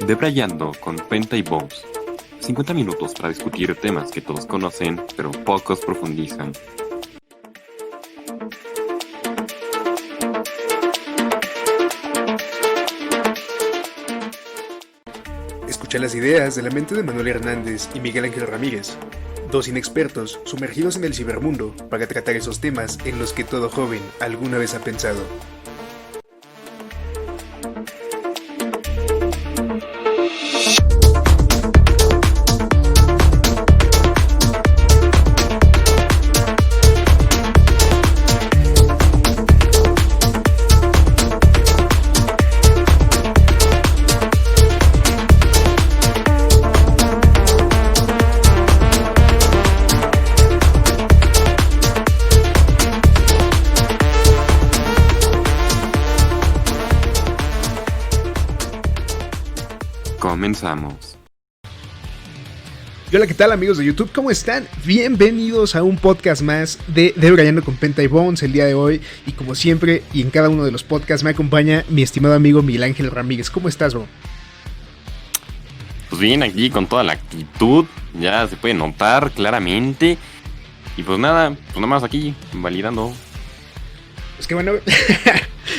Debrayando con Penta y Bones. 50 minutos para discutir temas que todos conocen, pero pocos profundizan. Escucha las ideas de la mente de Manuel Hernández y Miguel Ángel Ramírez, dos inexpertos sumergidos en el cibermundo para tratar esos temas en los que todo joven alguna vez ha pensado. Comenzamos. Y hola, ¿qué tal amigos de YouTube? ¿Cómo están? Bienvenidos a un podcast más de Debrayando con Penta y Bones el día de hoy. Y como siempre, y en cada uno de los podcasts me acompaña mi estimado amigo Miguel Ángel Ramírez. ¿Cómo estás, bro? Pues bien, aquí con toda la actitud, ya se puede notar claramente. Y pues nada más aquí, validando. Pues que bueno,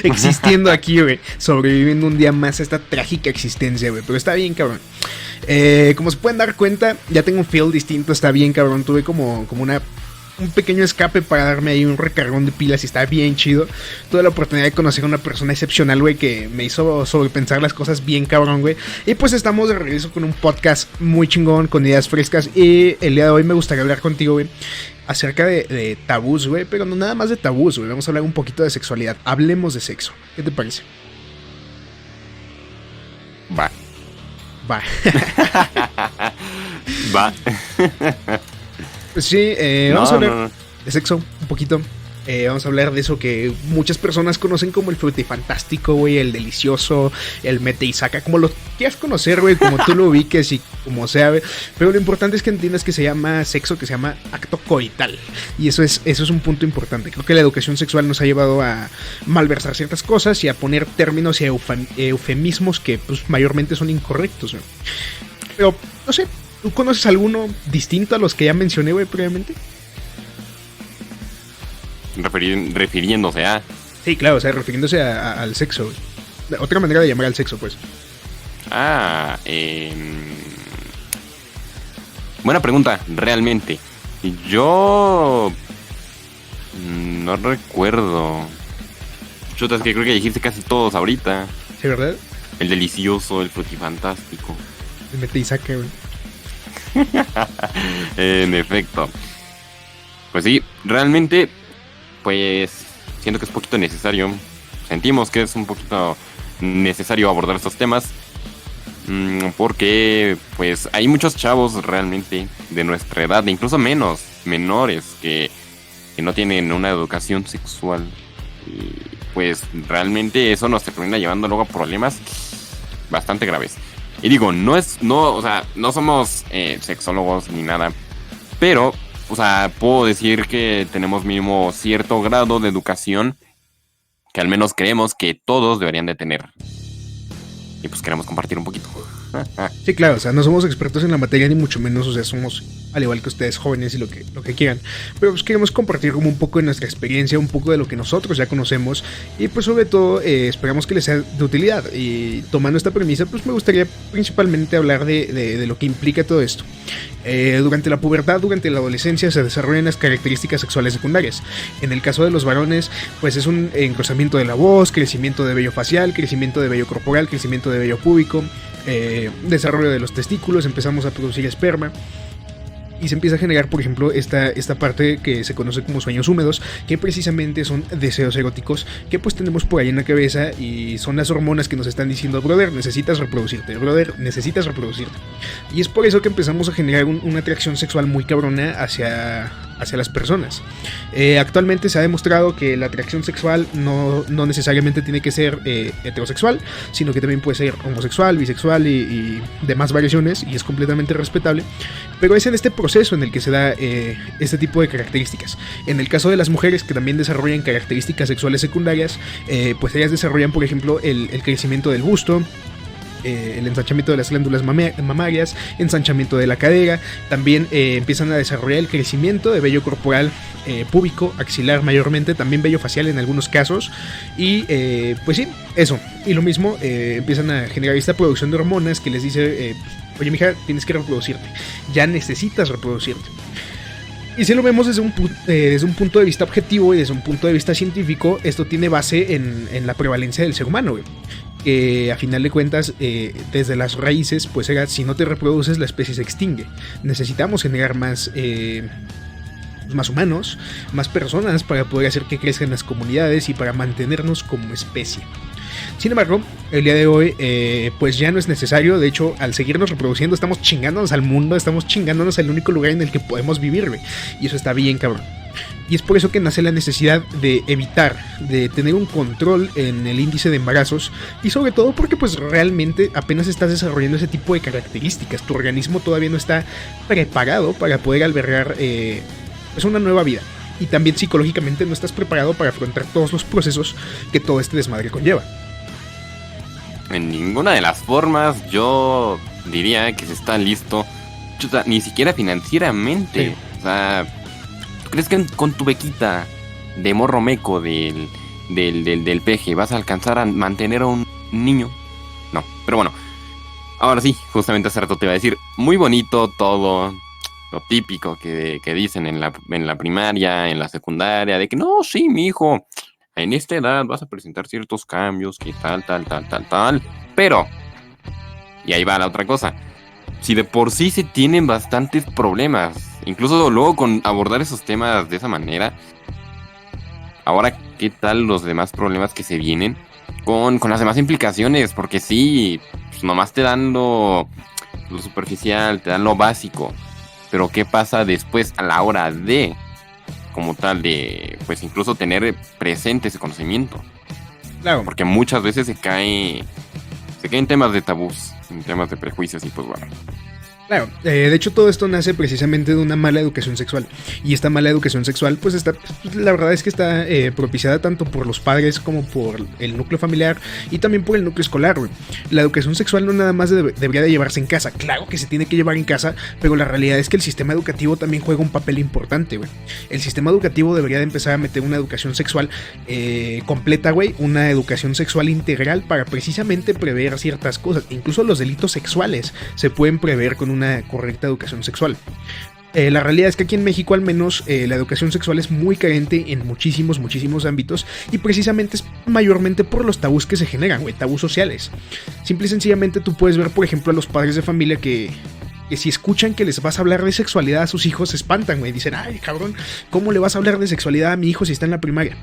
existiendo aquí, güey, sobreviviendo un día más a esta trágica existencia, güey, pero está bien, cabrón. Como se pueden dar cuenta, ya tengo un feel distinto, está bien, cabrón. Tuve como un pequeño escape para darme ahí un recargón de pilas y está bien chido. Tuve la oportunidad de conocer a una persona excepcional, güey, que me hizo sobrepensar las cosas bien, cabrón, güey. Y pues estamos de regreso con un podcast muy chingón, con ideas frescas. Y el día de hoy me gustaría hablar contigo, güey, acerca de tabús, güey, pero no nada más de tabús, güey. Vamos a hablar un poquito de sexualidad. Hablemos de sexo. ¿Qué te parece? Va. Pues sí, vamos a hablar de sexo un poquito. Vamos a hablar de eso que muchas personas conocen como el frutifantástico, güey, el delicioso, el mete y saca, como lo quieras conocer, güey, como tú lo ubiques y como sea, güey. Pero lo importante es que entiendas que se llama sexo, que se llama acto coital. Y eso es un punto importante. Creo que la educación sexual nos ha llevado a malversar ciertas cosas y a poner términos y eufemismos que pues mayormente son incorrectos, güey. Pero, no sé, ¿tú conoces alguno distinto a los que ya mencioné, güey, previamente? Refiriéndose a... Sí, claro, o sea, refiriéndose al sexo, güey. Otra manera de llamar al sexo, pues. Buena pregunta, realmente. Yo... no recuerdo. Chuta, es que creo que dijiste casi todos ahorita. Sí, ¿verdad? El delicioso, el frutifantástico. El mete y saca, güey. En efecto. Pues sí, realmente... pues siento que es un poquito necesario. Sentimos que es un poquito necesario abordar estos temas. Porque pues hay muchos chavos realmente de nuestra edad, incluso menores, que no tienen una educación sexual. Y pues realmente eso nos termina llevando luego a problemas bastante graves. Y digo, no somos sexólogos ni nada, pero... o sea, puedo decir que tenemos mínimo cierto grado de educación que al menos creemos que todos deberían de tener. Y pues queremos compartir un poquito. Sí, claro, o sea, no somos expertos en la materia ni mucho menos, o sea, somos al igual que ustedes jóvenes y lo que quieran, pero pues queremos compartir como un poco de nuestra experiencia, un poco de lo que nosotros ya conocemos y pues sobre todo esperamos que les sea de utilidad. Y tomando esta premisa, pues me gustaría principalmente hablar de lo que implica todo esto. Durante la pubertad, durante la adolescencia se desarrollan las características sexuales secundarias. En el caso de los varones, pues es un engrosamiento de la voz, crecimiento de vello facial, crecimiento de vello corporal, crecimiento de vello púbico, desarrollo de los testículos, empezamos a producir esperma. Y se empieza a generar, por ejemplo, esta parte que se conoce como sueños húmedos, que precisamente son deseos eróticos que pues tenemos por ahí en la cabeza y son las hormonas que nos están diciendo, brother, necesitas reproducirte. Y es por eso que empezamos a generar una atracción sexual muy cabrona hacia las personas. Actualmente se ha demostrado que la atracción sexual no necesariamente tiene que ser heterosexual, sino que también puede ser homosexual, bisexual y demás variaciones, y es completamente respetable. Pero es en este proceso en el que se da este tipo de características. En el caso de las mujeres que también desarrollan características sexuales secundarias, pues ellas desarrollan, por ejemplo, el crecimiento del busto, el ensanchamiento de las glándulas mamarias, ensanchamiento de la cadera. También empiezan a desarrollar el crecimiento de vello corporal púbico, axilar mayormente, también vello facial en algunos casos. Y pues sí, eso. Y lo mismo, empiezan a generar esta producción de hormonas que les dice, oye mija, tienes que reproducirte, ya necesitas reproducirte. Y si lo vemos desde un punto de vista objetivo y desde un punto de vista científico, esto tiene base en la prevalencia del ser humano, güey. Que a final de cuentas, desde las raíces, pues era, si no te reproduces, la especie se extingue. Necesitamos generar más humanos, más personas para poder hacer que crezcan las comunidades y para mantenernos como especie. Sin embargo, el día de hoy pues ya no es necesario. De hecho, al seguirnos reproduciendo estamos chingándonos al mundo, estamos chingándonos al único lugar en el que podemos vivir, güey. Y eso está bien, cabrón. Y es por eso que nace la necesidad de evitar, de tener un control en el índice de embarazos. Y sobre todo porque pues realmente apenas estás desarrollando ese tipo de características. Tu organismo todavía no está preparado para poder albergar pues una nueva vida. Y también psicológicamente no estás preparado para afrontar todos los procesos que todo este desmadre conlleva. En ninguna de las formas yo diría que se está listo, chuta, ni siquiera financieramente. Sí. O sea, ¿tú crees que con tu bequita de morro meco del peje vas a alcanzar a mantener a un niño? No, pero bueno. Ahora sí, justamente hace rato te iba a decir, muy bonito todo, lo típico que dicen en la primaria, en la secundaria, de que no, sí, mi hijo, en esta edad vas a presentar ciertos cambios, que tal. Pero, y ahí va la otra cosa, si de por sí se tienen bastantes problemas, incluso luego con abordar esos temas de esa manera, ahora, ¿qué tal los demás problemas que se vienen con las demás implicaciones? Porque sí, pues nomás te dan lo superficial, te dan lo básico, pero ¿qué pasa después a la hora de, como tal, de, pues incluso tener presente ese conocimiento? Claro. Porque muchas veces se cae en temas de tabús, en temas de prejuicios y pues bueno. Claro, de hecho todo esto nace precisamente de una mala educación sexual. Y esta mala educación sexual pues está, la verdad es que está propiciada tanto por los padres como por el núcleo familiar y también por el núcleo escolar, güey. La educación sexual no nada más debería de llevarse en casa. Claro que se tiene que llevar en casa, pero la realidad es que el sistema educativo también juega un papel importante, güey. El sistema educativo debería de empezar a meter una educación sexual completa, güey. Una educación sexual integral para precisamente prever ciertas cosas. Incluso los delitos sexuales se pueden prever con una correcta educación sexual. La realidad es que aquí en México al menos la educación sexual es muy carente en muchísimos ámbitos y precisamente es mayormente por los tabús que se generan, güey, tabús sociales. Simple y sencillamente tú puedes ver, por ejemplo, a los padres de familia que si escuchan que les vas a hablar de sexualidad a sus hijos se espantan, güey. Dicen, ay, cabrón, ¿cómo le vas a hablar de sexualidad a mi hijo si está en la primaria?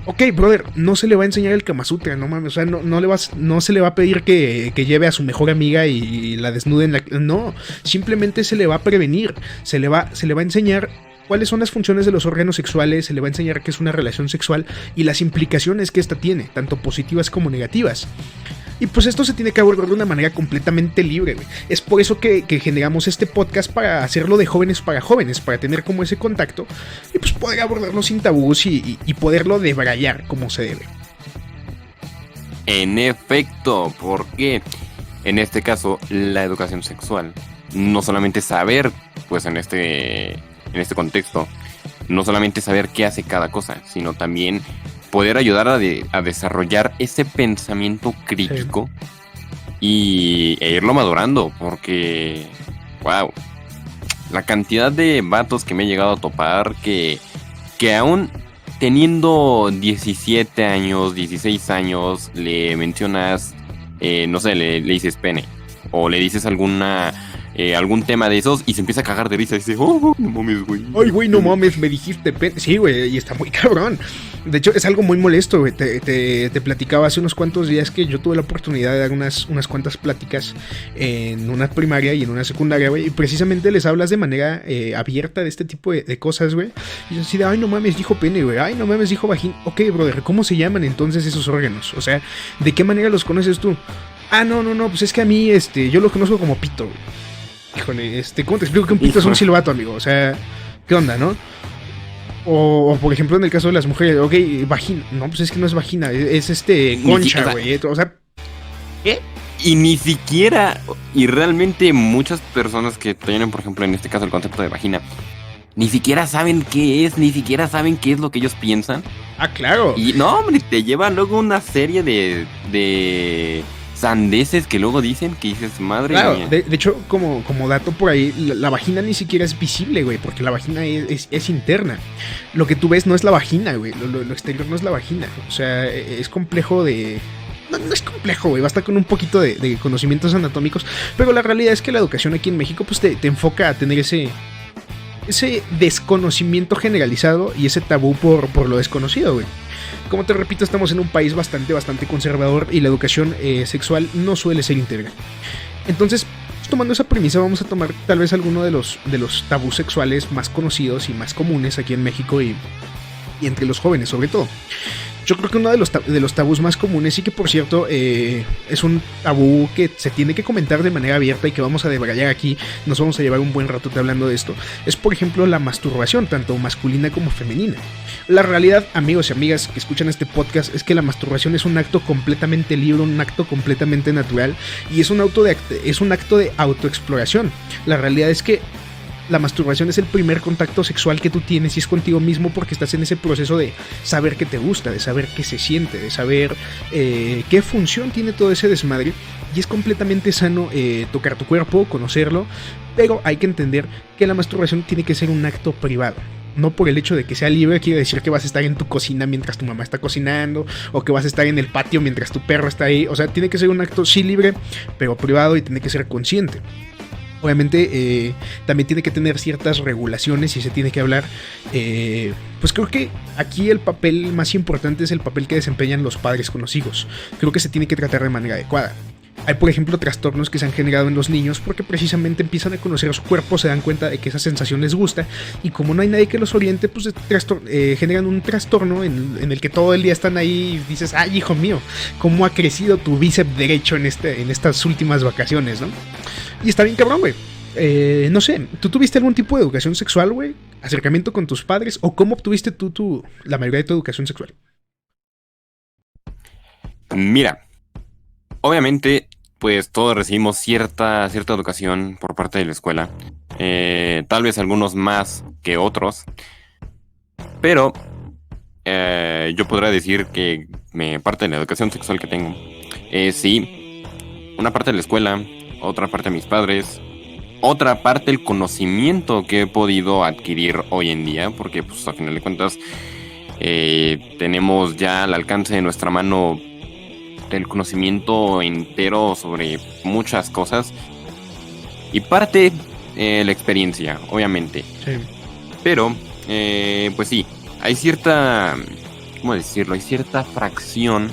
Ok, brother, no se le va a enseñar el Kama Sutra, no mames. O sea, no se le va a pedir que lleve a su mejor amiga y la desnude en la... No, simplemente se le va a prevenir. Se le va a enseñar cuáles son las funciones de los órganos sexuales, se le va a enseñar qué es una relación sexual y las implicaciones que esta tiene, tanto positivas como negativas. Y pues esto se tiene que abordar de una manera completamente libre, güey. Es por eso que generamos este podcast, para hacerlo de jóvenes para jóvenes, para tener como ese contacto y pues poder abordarlo sin tabús y poderlo debrayar como se debe. En efecto, porque en este caso la educación sexual, no solamente saber, pues en este contexto, no solamente saber qué hace cada cosa, sino también poder ayudar a desarrollar ese pensamiento crítico, sí, e irlo madurando, porque, wow, la cantidad de vatos que me he llegado a topar que aún teniendo 17 años, 16 años, le mencionas, no sé, le dices pene, o le dices algún tema de esos y se empieza a cagar de risa y dice, oh, no mames, güey. Ay, güey, no mames, me dijiste pene. Sí, güey, y está muy cabrón. De hecho, es algo muy molesto, güey. Te platicaba hace unos cuantos días que yo tuve la oportunidad de dar unas cuantas pláticas en una primaria y en una secundaria, güey. Y precisamente les hablas de manera abierta de este tipo de cosas, güey. Y yo así de, ay, no mames, dijo pene, güey. Ay, no mames, dijo vagina. Ok, brother, ¿cómo se llaman entonces esos órganos? O sea, ¿de qué manera los conoces tú? Ah, no, pues es que a mí, yo lo conozco como pito, güey. Híjole, ¿cómo te explico que un pito es un silbato, amigo? O sea, ¿qué onda, no? O por ejemplo, en el caso de las mujeres, ok, vagina. No, pues es que no es vagina, es concha, güey. O sea, ¿qué? Y ni siquiera, y realmente muchas personas que tienen, por ejemplo, en este caso el concepto de vagina, ni siquiera saben qué es, ni siquiera saben qué es lo que ellos piensan. Ah, claro. Y no, hombre, te lleva luego una serie de sandeces que luego dicen que dices, madre Claro, mía. de hecho, como dato por ahí, la vagina ni siquiera es visible, güey, porque la vagina es interna. Lo que tú ves no es la vagina, güey, lo exterior no es la vagina. O sea, es complejo de... No es complejo, güey, basta con un poquito de conocimientos anatómicos, pero la realidad es que la educación aquí en México pues te enfoca a tener ese desconocimiento generalizado y ese tabú por lo desconocido, güey. Como te repito, estamos en un país bastante conservador y la educación sexual no suele ser integral. Entonces, tomando esa premisa, vamos a tomar tal vez alguno de los tabús sexuales más conocidos y más comunes aquí en México y entre los jóvenes sobre todo. Yo creo que uno de los tabús más comunes y que por cierto es un tabú que se tiene que comentar de manera abierta y que vamos a debrayar aquí, nos vamos a llevar un buen rato hablando de esto, es por ejemplo la masturbación, tanto masculina como femenina. La realidad, amigos y amigas que escuchan este podcast, es que la masturbación es un acto completamente libre, un acto completamente natural y es un acto de autoexploración. La realidad es que la masturbación es el primer contacto sexual que tú tienes y es contigo mismo porque estás en ese proceso de saber qué te gusta, de saber qué se siente, de saber qué función tiene todo ese desmadre. Y es completamente sano tocar tu cuerpo, conocerlo, pero hay que entender que la masturbación tiene que ser un acto privado. No por el hecho de que sea libre quiere decir que vas a estar en tu cocina mientras tu mamá está cocinando o que vas a estar en el patio mientras tu perro está ahí. O sea, tiene que ser un acto sí libre, pero privado y tiene que ser consciente. Obviamente también tiene que tener ciertas regulaciones y se tiene que hablar. Pues creo que aquí el papel más importante es el papel que desempeñan los padres con los hijos. Creo que se tiene que tratar de manera adecuada. Hay, por ejemplo, trastornos que se han generado en los niños porque precisamente empiezan a conocer su cuerpo, se dan cuenta de que esa sensación les gusta y como no hay nadie que los oriente, pues generan un trastorno en el que todo el día están ahí y dices, ay, hijo mío, cómo ha crecido tu bíceps derecho en estas últimas vacaciones, ¿no? Y está bien cabrón, güey. No sé, ¿tú tuviste algún tipo de educación sexual, güey? ¿Acercamiento con tus padres? ¿O cómo obtuviste tú la mayoría de tu educación sexual? Mira, obviamente, pues todos recibimos cierta educación por parte de la escuela. Tal vez algunos más que otros. Pero yo podría decir que parte de la educación sexual que tengo sí, una parte de la escuela, otra parte de mis padres, otra parte el conocimiento que he podido adquirir hoy en día, porque pues a final de cuentas tenemos ya al alcance de nuestra mano el conocimiento entero sobre muchas cosas y parte la experiencia, obviamente. Sí. Pero pues sí, hay cierta, ¿cómo decirlo? Hay cierta fracción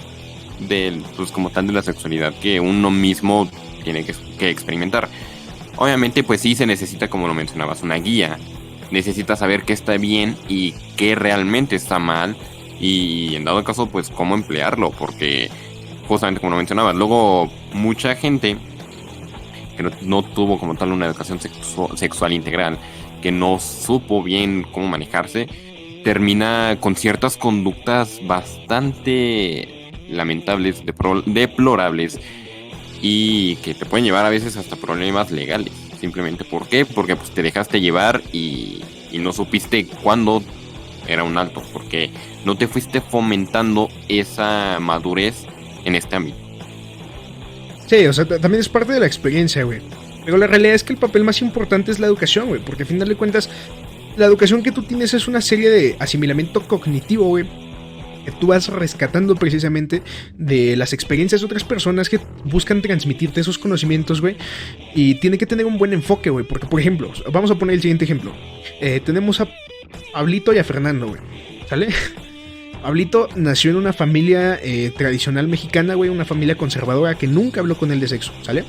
del, pues como tal de la sexualidad que uno mismo tiene que experimentar. Obviamente pues sí se necesita, como lo mencionabas, una guía. Necesitas saber qué está bien y qué realmente está mal y en dado caso pues cómo emplearlo, porque justamente como lo mencionabas, luego mucha gente que no tuvo como tal una educación sexual integral, que no supo bien cómo manejarse, termina con ciertas conductas bastante lamentables, deplorables y que te pueden llevar a veces hasta problemas legales. Simplemente ¿por qué? Porque pues te dejaste llevar y no supiste cuándo era un alto, porque no te fuiste fomentando esa madurez en este ámbito. Sí, o sea, también es parte de la experiencia, güey. Pero la realidad es que el papel más importante es la educación, güey. Porque a final de cuentas, la educación que tú tienes es una serie de asimilamiento cognitivo, güey. Que tú vas rescatando precisamente de las experiencias de otras personas que buscan transmitirte esos conocimientos, güey. Y tiene que tener un buen enfoque, güey. Porque, por ejemplo, vamos a poner el siguiente ejemplo. Tenemos a Pablito y a Fernando, güey. ¿Sale? Pablito nació en una familia tradicional mexicana, güey, una familia conservadora que nunca habló con él de sexo, ¿sale?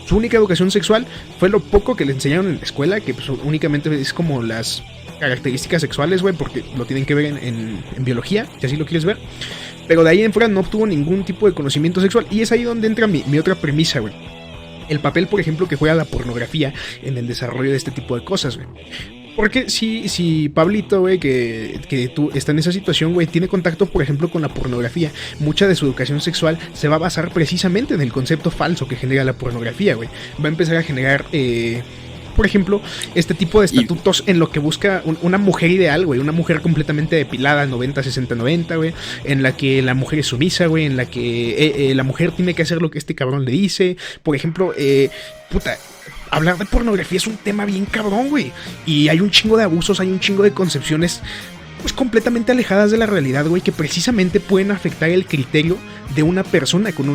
Su única educación sexual fue lo poco que le enseñaron en la escuela, que pues, únicamente es como las características sexuales, güey, porque lo tienen que ver en biología, si así lo quieres ver. Pero de ahí en fuera no obtuvo ningún tipo de conocimiento sexual, y es ahí donde entra mi otra premisa, güey. El papel, por ejemplo, que juega la pornografía en el desarrollo de este tipo de cosas, güey. Porque si Pablito, güey, que tú está en esa situación, güey, tiene contacto, por ejemplo, con la pornografía, mucha de su educación sexual se va a basar precisamente en el concepto falso que genera la pornografía, güey. Va a empezar a generar, por ejemplo, este tipo de estatutos en lo que busca una mujer ideal, güey. Una mujer completamente depilada, 90, 60, 90, güey. En la que la mujer es sumisa, güey. En la que la mujer tiene que hacer lo que este cabrón le dice. Por ejemplo, hablar de pornografía es un tema bien cabrón, güey. Y hay un chingo de abusos, hay un chingo de concepciones pues completamente alejadas de la realidad, güey, que precisamente pueden afectar el criterio de una persona con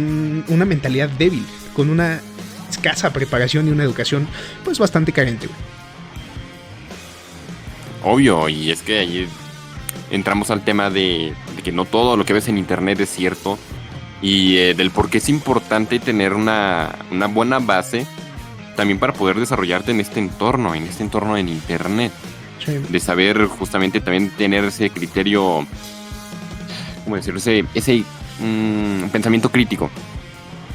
una mentalidad débil, con una escasa preparación y una educación pues bastante carente, güey. Obvio, y es que ahí entramos al tema de que no todo lo que ves en internet es cierto y del por qué es importante tener una buena base también para poder desarrollarte en este entorno en internet. Sí. De saber justamente también tener ese criterio, ¿cómo decirlo? Ese pensamiento crítico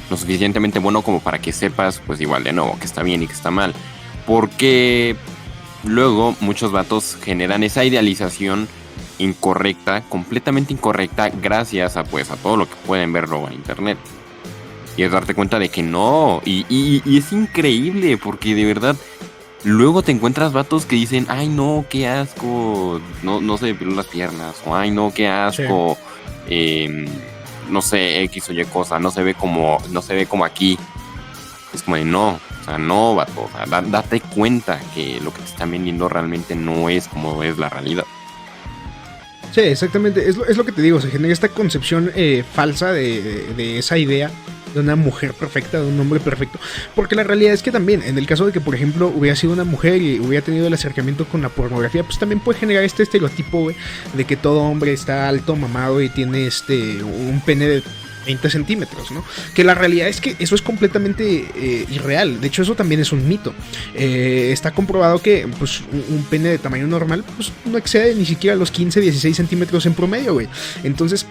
lo suficientemente bueno como para que sepas, pues igual de nuevo, que está bien y que está mal. Porque luego muchos vatos generan esa idealización incorrecta, completamente incorrecta, gracias a pues a todo lo que pueden ver luego en internet. Y es darte cuenta de que no. Y es increíble porque de verdad luego te encuentras vatos que dicen, ay no, qué asco, no se depiló las piernas, o ay no, qué asco, sí. No sé, X o Y cosa, no se ve como aquí. Es como de no, o sea, no, vato, o sea, date cuenta que lo que te están vendiendo realmente no es como es la realidad. Sí, exactamente, es lo que te digo, se genera esta concepción falsa de esa idea de una mujer perfecta, de un hombre perfecto, porque la realidad es que también, en el caso de que por ejemplo hubiera sido una mujer y hubiera tenido el acercamiento con la pornografía, pues también puede generar este estereotipo, güey, de que todo hombre está alto, mamado y tiene un pene de 20 centímetros, ¿no? Que la realidad es que eso es completamente irreal. De hecho, eso también es un mito. Está comprobado que pues, un pene de tamaño normal pues, no excede ni siquiera los 15, 16 centímetros en promedio, güey. Entonces,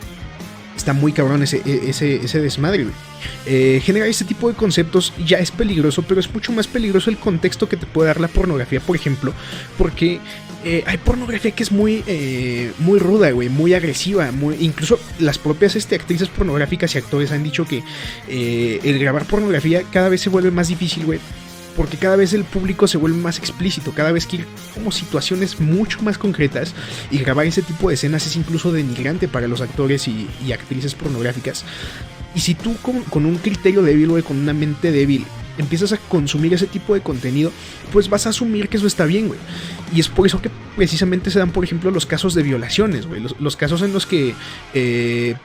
está muy cabrón ese desmadre, güey. Generar este tipo de conceptos ya es peligroso, pero es mucho más peligroso el contexto que te puede dar la pornografía, por ejemplo, porque hay pornografía que es muy ruda, güey, muy agresiva, incluso las propias actrices pornográficas y actores han dicho que el grabar pornografía cada vez se vuelve más difícil, güey, porque cada vez el público se vuelve más explícito, cada vez quiere como situaciones mucho más concretas, y grabar ese tipo de escenas es incluso denigrante para los actores y actrices pornográficas. Y si tú con un criterio débil, güey, con una mente débil, empiezas a consumir ese tipo de contenido, pues vas a asumir que eso está bien, güey. Y es por eso que precisamente se dan, por ejemplo, los casos de violaciones, güey. Los casos en los que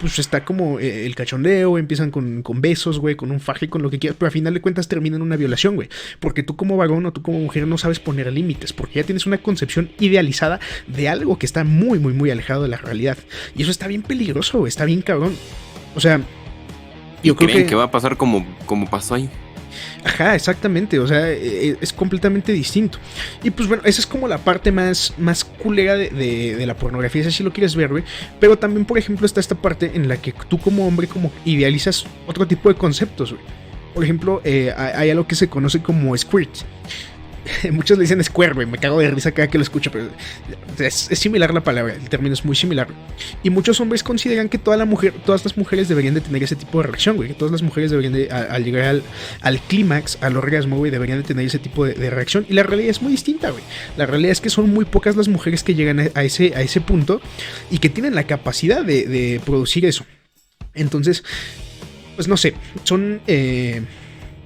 pues está como el cachondeo, empiezan con besos, güey, con un faje, con lo que quieras, pero al final de cuentas termina en una violación, güey. Porque tú como varón o tú como mujer no sabes poner límites, porque ya tienes una concepción idealizada de algo que está muy, muy, muy alejado de la realidad. Y eso está bien peligroso, güey, está bien cabrón. O sea, yo creo que va a pasar como pasó ahí. Ajá, exactamente, o sea, es completamente distinto. Y pues bueno, esa es como la parte más culera de la pornografía, si lo quieres ver, güey. Pero también, por ejemplo, está esta parte en la que tú como hombre como idealizas otro tipo de conceptos, güey. Por ejemplo, hay algo que se conoce como squirt. Muchos le dicen square, güey, me cago de risa cada que lo escucho, pero es similar la palabra, el término es muy similar. Y muchos hombres consideran que todas las mujeres deberían de tener ese tipo de reacción, güey, que todas las mujeres deberían de, al llegar al clímax, al orgasmo, güey, deberían de tener ese tipo de reacción. Y la realidad es muy distinta, güey. La realidad es que son muy pocas las mujeres que llegan a ese punto y que tienen la capacidad de producir eso. Entonces, pues no sé, son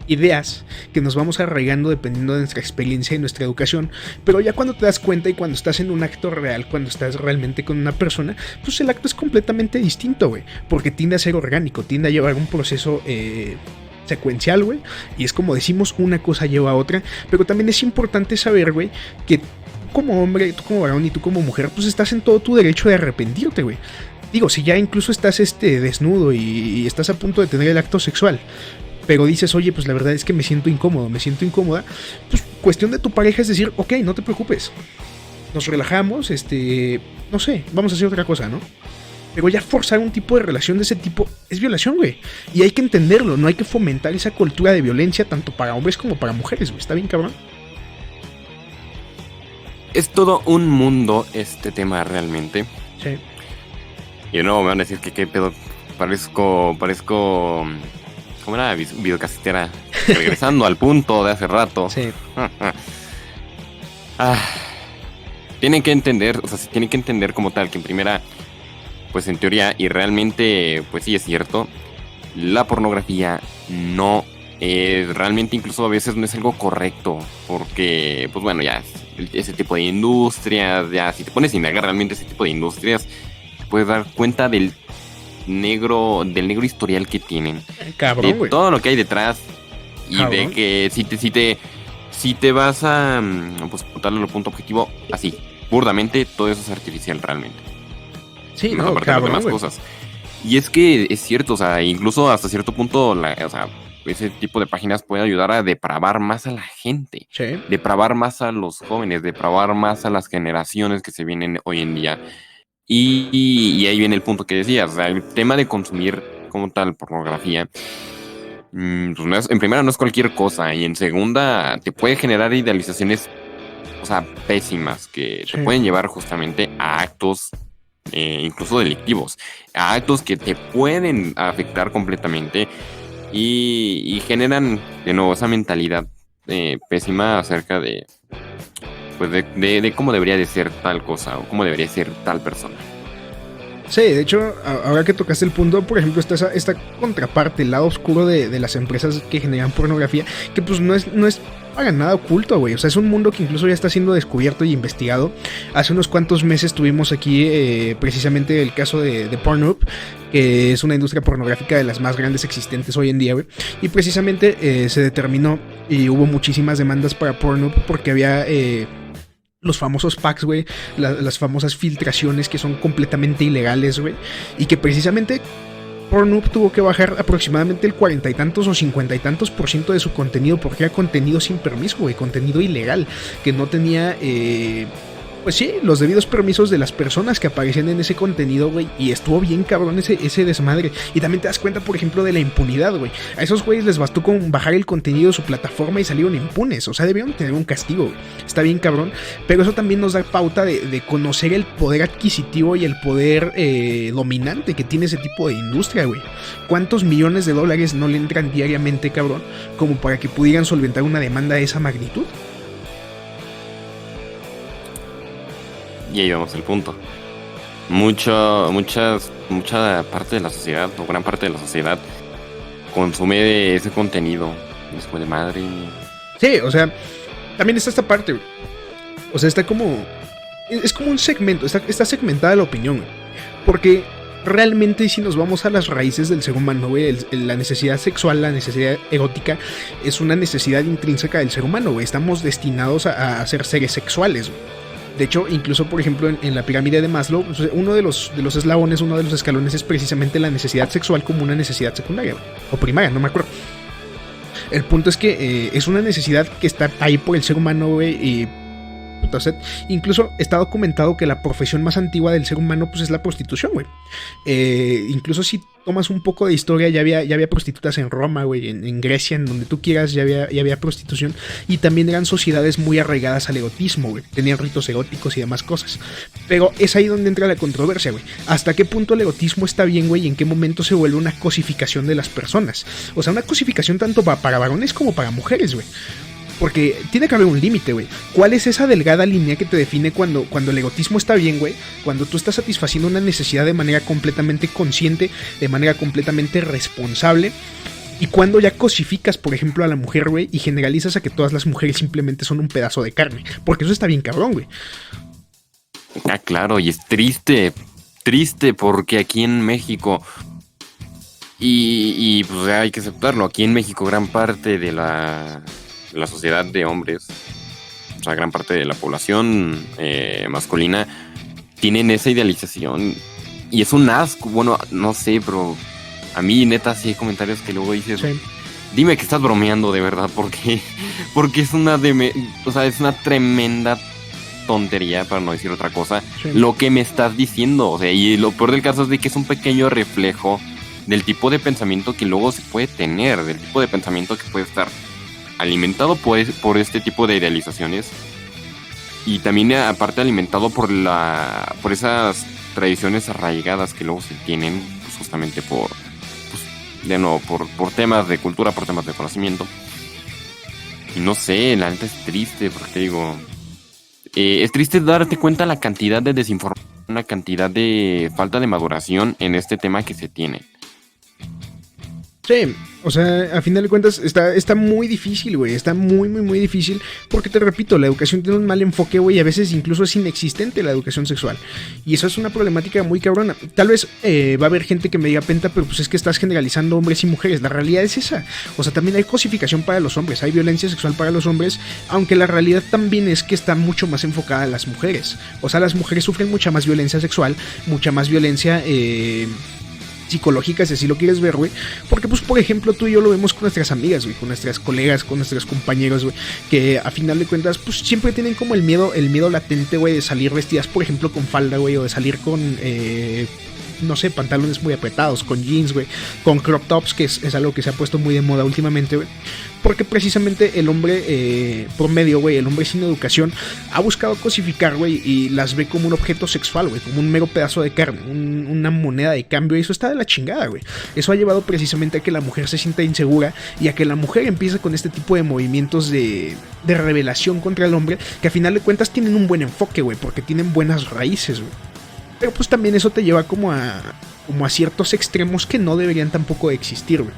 ideas que nos vamos arraigando dependiendo de nuestra experiencia y nuestra educación, pero ya cuando te das cuenta y cuando estás en un acto real, cuando estás realmente con una persona, pues el acto es completamente distinto, güey, porque tiende a ser orgánico, tiende a llevar un proceso secuencial, güey, y es como decimos, una cosa lleva a otra, pero también es importante saber, güey, que tú como hombre, tú como varón y tú como mujer, pues estás en todo tu derecho de arrepentirte, güey. Digo, si ya incluso estás desnudo y estás a punto de tener el acto sexual, pero dices, oye, pues la verdad es que me siento incómodo, me siento incómoda, pues cuestión de tu pareja es decir, ok, no te preocupes, nos relajamos, no sé, vamos a hacer otra cosa, ¿no? Pero ya forzar un tipo de relación de ese tipo es violación, güey, y hay que entenderlo, no hay que fomentar esa cultura de violencia tanto para hombres como para mujeres, güey, está bien cabrón. Es todo un mundo este tema realmente. Sí. Y de nuevo me van a decir que qué pedo, parezco, ¿cómo era? Videocasetera. Regresando al punto de hace rato. Sí. Tienen que entender, o sea, se tienen que entender como tal que en primera, pues en teoría, y realmente, pues sí es cierto, la pornografía no es, realmente incluso a veces no es algo correcto, porque, pues bueno, ya ese tipo de industrias, ya si te pones a indagar realmente ese tipo de industrias, te puedes dar cuenta del negro historial que tienen, Cabrón, de güey. todo lo que hay detrás, y Cabrón. de que si te vas a, pues, darle al punto objetivo, así, burdamente, todo eso es artificial realmente. Sí, Más no, aparte de las cabrón, demás güey. cosas. Y es que es cierto, o sea, incluso hasta cierto punto, o sea, ese tipo de páginas puede ayudar a depravar más a la gente, Sí. depravar más a los jóvenes, depravar más a las generaciones que se vienen hoy en día. Y ahí viene el punto que decías, o sea, el tema de consumir como tal pornografía, pues no es, en primera no es cualquier cosa, y en segunda te puede generar idealizaciones, o sea, pésimas, que te Sí. pueden llevar justamente a actos incluso delictivos, a actos que te pueden afectar completamente y generan de nuevo esa mentalidad pésima acerca de, pues de cómo debería de ser tal cosa o cómo debería ser tal persona. Sí, de hecho, ahora que tocaste el punto, por ejemplo, está esta contraparte, el lado oscuro de las empresas que generan pornografía, que pues no es para nada oculto, güey. O sea, es un mundo que incluso ya está siendo descubierto y investigado. Hace unos cuantos meses tuvimos aquí precisamente el caso de Pornhub, que es una industria pornográfica de las más grandes existentes hoy en día, güey. Y precisamente se determinó y hubo muchísimas demandas para Pornhub porque había los famosos packs, güey, las famosas filtraciones que son completamente ilegales, güey, y que precisamente Pornhub tuvo que bajar aproximadamente el 40 y tantos o 50 y tantos % de su contenido porque era contenido sin permiso, güey, contenido ilegal, que no tenía, pues sí, los debidos permisos de las personas que aparecían en ese contenido, güey, y estuvo bien cabrón ese desmadre. Y también te das cuenta, por ejemplo, de la impunidad, güey. A esos güeyes les bastó con bajar el contenido de su plataforma y salieron impunes, o sea, debieron tener un castigo, güey. Está bien cabrón, pero eso también nos da pauta de conocer el poder adquisitivo y el poder dominante que tiene ese tipo de industria, güey. ¿Cuántos millones de dólares no le entran diariamente, cabrón, como para que pudieran solventar una demanda de esa magnitud? Y ahí vamos al punto. Mucha parte de la sociedad, o gran parte de la sociedad, consume de ese contenido. Después de madre. Sí, o sea, también está esta parte, güey. O sea, está como... Es como un segmento, está segmentada la opinión, güey. Porque realmente si nos vamos a las raíces del ser humano, güey, la necesidad sexual, la necesidad erótica, es una necesidad intrínseca del ser humano, güey. Estamos destinados a ser seres sexuales, güey. De hecho, incluso, por ejemplo, en la pirámide de Maslow, uno de los eslabones, uno de los escalones es precisamente la necesidad sexual como una necesidad secundaria, güey, o primaria, no me acuerdo. El punto es que es una necesidad que está ahí por el ser humano, güey, y entonces, incluso está documentado que la profesión más antigua del ser humano pues es la prostitución, güey. Incluso si tomas un poco de historia, ya había prostitutas en Roma, güey, en Grecia, en donde tú quieras, ya había prostitución. Y también eran sociedades muy arraigadas al erotismo, güey. Tenían ritos eróticos y demás cosas. Pero es ahí donde entra la controversia, güey. ¿Hasta qué punto el erotismo está bien, güey? Y en qué momento se vuelve una cosificación de las personas. O sea, una cosificación tanto para varones como para mujeres, güey. Porque tiene que haber un límite, güey. ¿Cuál es esa delgada línea que te define cuando el egotismo está bien, güey? Cuando tú estás satisfaciendo una necesidad de manera completamente consciente, de manera completamente responsable. Y cuando ya cosificas, por ejemplo, a la mujer, güey, y generalizas a que todas las mujeres simplemente son un pedazo de carne. Porque eso está bien cabrón, güey. Ah, claro, y es triste porque aquí en México... Y pues hay que aceptarlo, aquí en México gran parte de la sociedad de hombres, o sea, gran parte de la población masculina, tienen esa idealización y es un asco. Bueno, no sé, pero a mí neta sí hay comentarios que luego dices, sí, dime que estás bromeando de verdad, porque es una es una tremenda tontería, para no decir otra cosa, sí, lo que me estás diciendo. O sea, y lo peor del caso es de que es un pequeño reflejo del tipo de pensamiento que luego se puede tener, del tipo de pensamiento que puede estar alimentado por este tipo de idealizaciones y también aparte alimentado por esas tradiciones arraigadas que luego se tienen, pues justamente de nuevo, por temas de cultura, por temas de conocimiento. Y no sé, la neta es triste, porque te digo, es triste darte cuenta la cantidad de desinformación, la cantidad de falta de maduración en este tema que se tiene. Sí, o sea, a final de cuentas está muy difícil, güey. Está muy, muy, muy difícil. Porque te repito, la educación tiene un mal enfoque, güey. Y a veces incluso es inexistente la educación sexual. Y eso es una problemática muy cabrona. Tal vez va a haber gente que me diga, Penta, pero pues es que estás generalizando hombres y mujeres. La realidad es esa. O sea, también hay cosificación para los hombres. Hay violencia sexual para los hombres. Aunque la realidad también es que está mucho más enfocada a las mujeres. O sea, las mujeres sufren mucha más violencia sexual, mucha más violencia psicológicas, si así lo quieres ver, güey. Porque, pues, por ejemplo, tú y yo lo vemos con nuestras amigas, güey, con nuestras colegas, con nuestros compañeros, güey, que a final de cuentas, pues, siempre tienen como el miedo latente, güey, de salir vestidas, por ejemplo, con falda, güey, o de salir con, no sé, pantalones muy apretados, con jeans, güey, con crop tops, que es algo que se ha puesto muy de moda últimamente, güey. Porque precisamente el hombre promedio, güey, el hombre sin educación, ha buscado cosificar, güey, y las ve como un objeto sexual, güey, como un mero pedazo de carne, una moneda de cambio, y eso está de la chingada, güey. Eso ha llevado precisamente a que la mujer se sienta insegura y a que la mujer empiece con este tipo de movimientos de revelación contra el hombre, que a final de cuentas tienen un buen enfoque, güey, porque tienen buenas raíces, güey. Pero pues también eso te lleva como a ciertos extremos que no deberían tampoco existir, güey.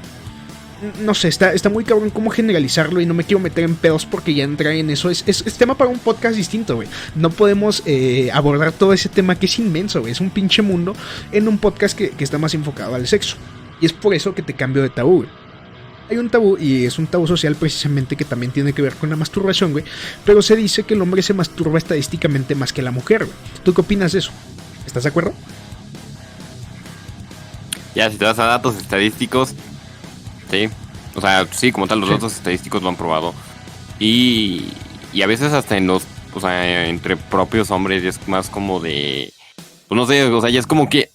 No sé, está muy cabrón cómo generalizarlo y no me quiero meter en pedos porque ya entrar en eso es tema para un podcast distinto, güey. No podemos abordar todo ese tema que es inmenso, güey. Es un pinche mundo en un podcast que está más enfocado al sexo. Y es por eso que te cambio de tabú, güey. Hay un tabú, y es un tabú social precisamente que también tiene que ver con la masturbación, güey. Pero se dice que el hombre se masturba estadísticamente más que la mujer, güey. ¿Tú qué opinas de eso? ¿Estás de acuerdo? Ya, si te vas a datos estadísticos, sí. O sea, sí, como tal, los datos estadísticos lo han probado. Y a veces hasta o sea, entre propios hombres es más como de, pues no sé, o sea, ya es como que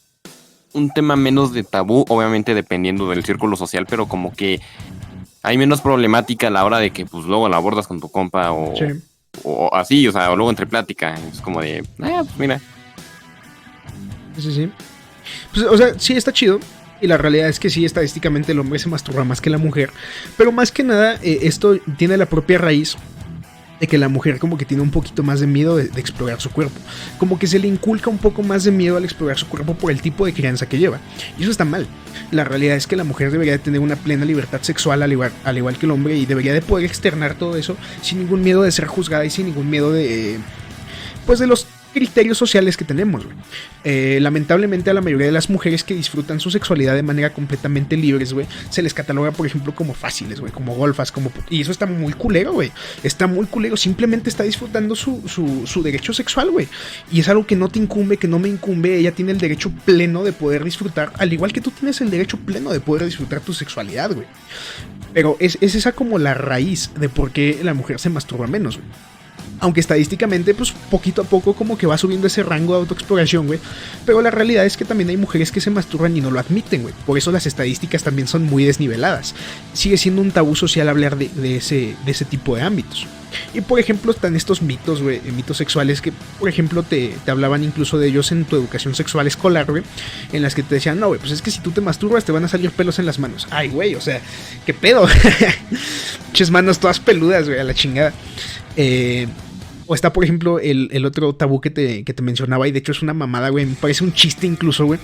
un tema menos de tabú, obviamente dependiendo del círculo social, pero como que hay menos problemática a la hora de que pues luego la abordas con tu compa o así, o sea, o luego entre plática. Es como de, pues mira. Sí. Pues, o sea, sí está chido. Y la realidad es que sí, estadísticamente el hombre se masturba más que la mujer. Pero más que nada, esto tiene la propia raíz de que la mujer como que tiene un poquito más de miedo de explorar su cuerpo. Como que se le inculca un poco más de miedo al explorar su cuerpo por el tipo de crianza que lleva. Y eso está mal. La realidad es que la mujer debería de tener una plena libertad sexual al igual que el hombre. Y debería de poder externar todo eso sin ningún miedo de ser juzgada y sin ningún miedo de los criterios sociales que tenemos, güey. Lamentablemente a la mayoría de las mujeres que disfrutan su sexualidad de manera completamente libres, güey, se les cataloga, por ejemplo, como fáciles, güey, como golfas, y eso está muy culero, güey. Está muy culero, simplemente está disfrutando su derecho sexual, güey. Y es algo que no te incumbe, que no me incumbe. Ella tiene el derecho pleno de poder disfrutar, al igual que tú tienes el derecho pleno de poder disfrutar tu sexualidad, güey. Pero es esa como la raíz de por qué la mujer se masturba menos, güey. Aunque estadísticamente, pues poquito a poco como que va subiendo ese rango de autoexploración, güey. Pero la realidad es que también hay mujeres que se masturban y no lo admiten, güey. Por eso las estadísticas también son muy desniveladas. Sigue siendo un tabú social hablar de ese tipo de ámbitos. Y por ejemplo están estos mitos, güey, mitos sexuales que, por ejemplo, te hablaban incluso de ellos en tu educación sexual escolar, güey. En las que te decían, no, güey, pues es que si tú te masturbas te van a salir pelos en las manos. Ay, güey, o sea, ¿qué pedo? Ches manos todas peludas, güey, a la chingada. O está, por ejemplo, el otro tabú que te mencionaba, y de hecho es una mamada, güey. Me parece un chiste incluso, güey.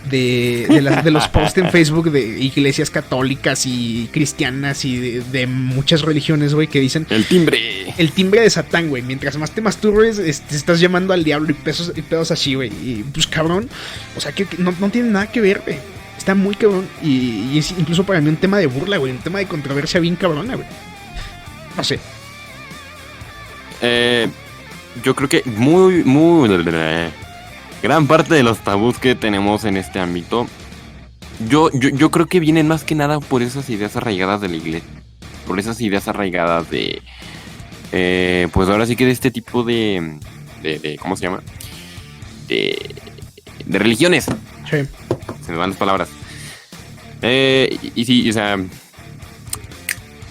De los posts en Facebook de iglesias católicas y cristianas y de muchas religiones, güey, que dicen el timbre de Satán, güey. Mientras más te masturbes, te estás llamando al diablo y pedos así, güey. Y pues cabrón, o sea que no tiene nada que ver, güey. Está muy cabrón y es incluso para mí un tema de burla, güey. Un tema de controversia bien cabrona, güey. No sé. Yo creo que muy gran parte de los tabús que tenemos en este ámbito, yo creo que vienen más que nada por esas ideas arraigadas de la iglesia, por esas ideas arraigadas de pues ahora sí que de este tipo de ¿cómo se llama? De religiones. Sí. Se me van las palabras. Y sí, o sea,